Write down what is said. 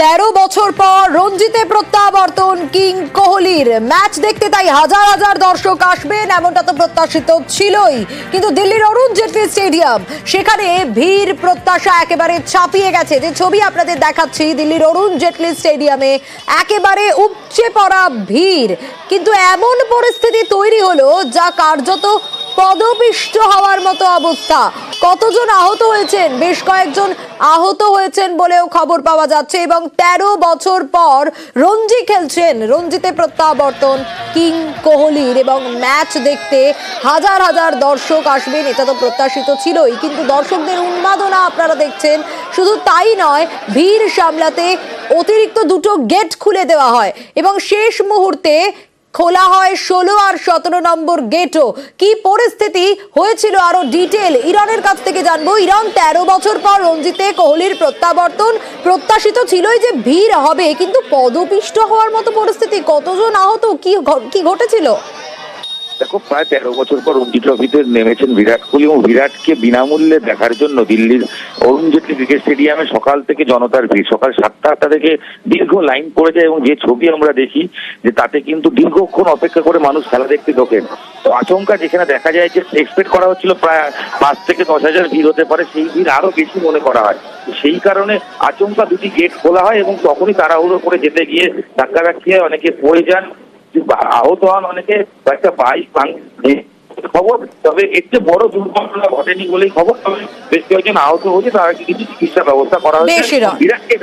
13 বছর পর রঞ্জিতে প্রত্যাবর্তন কিং কোহলির। ম্যাচ দেখতে তাই হাজার হাজার দর্শক আসবেন এমনটা তো প্রত্যাশিত ছিলই, কিন্তু দিল্লির অরুণ জেটলি স্টেডিয়াম, সেখানে ভিড় প্রত্যাশা একেবারে ছাপিয়ে গেছে। যে ছবি আপনাদের দেখাচ্ছি, দিল্লির অরুণ জেটলি স্টেডিয়ামে একেবারে উপচে পড়া ভিড়, কিন্তু এমন পরিস্থিতি তৈরি হলো যা কার্যত পদপিষ্ট হওয়ার মতো অবস্থা। কতজন আহত হয়েছেন? বেশ কয়েকজন আহত হয়েছেন বলেও খবর পাওয়া যাচ্ছে। এবং 13 বছর পর রঞ্জি খেলছেন, রঞ্জিতে প্রত্যাবর্তন কিং কোহলির, এবং ম্যাচ দেখতে হাজার হাজার দর্শক আসবেন এটা তো প্রত্যাশিত ছিলই, কিন্তু দর্শকদের উন্মাদনা আপনারা দেখছেন। শুধু তাই নয়, ভিড় সামলাতে অতিরিক্ত দুটো গেট খুলে দেওয়া হয় এবং শেষ মুহূর্তে খোলা হয় 16 আর 17 নম্বর গেটও। কি পরিস্থিতি হয়েছিল আরো ডিটেল ইরানের কাছ থেকে জানবো। ইরান, 13 বছর পর রঞ্জিতে কোহলির প্রত্যাবর্তন, প্রত্যাশিত ছিলই যে ভিড় হবে, কিন্তু পদপিষ্ট হওয়ার মতো পরিস্থিতি। কতজন আহত, কি ঘটেছিল? দেখো, প্রায় 13 বছর পর রঞ্জি ট্রফিতে নেমেছেন বিরাট কোহলি, এবং বিরাটকে বিনামূল্যে দেখার জন্য দিল্লির অরুণ জেটলি ক্রিকেট স্টেডিয়ামে সকাল থেকে জনতার ভিড়। সকাল 7টা থেকে দীর্ঘ লাইন পড়ে যায়, এবং যে ছবি আমরা দেখি যে তাতে কিন্তু দীর্ঘক্ষণ অপেক্ষা করে মানুষ খেলা দেখতে ঢোকেন। তো আচমকা যেখানে দেখা যায় যে এক্সপেক্ট করা হচ্ছিল প্রায় 5 থেকে 10,000 ভিড় হতে পারে, সেই ভিড় আরো বেশি মনে করা হয়। সেই কারণে আচমকা দুটি গেট খোলা হয় এবং তখনই তাড়াহুড়ো করে যেতে গিয়ে ধাক্কাধাক্কি হয়, অনেকে পড়ে যান, আহত হন অনেকে, একটা বাইক খবর। তবে এর চেয়ে বড় দুর্ঘটনা ঘটেনি বলেই খবর। তবে বেশ কয়েকজন আহত হয়েছে, তারা কিছু চিকিৎসা ব্যবস্থা করা হয়েছে। বিরাটকে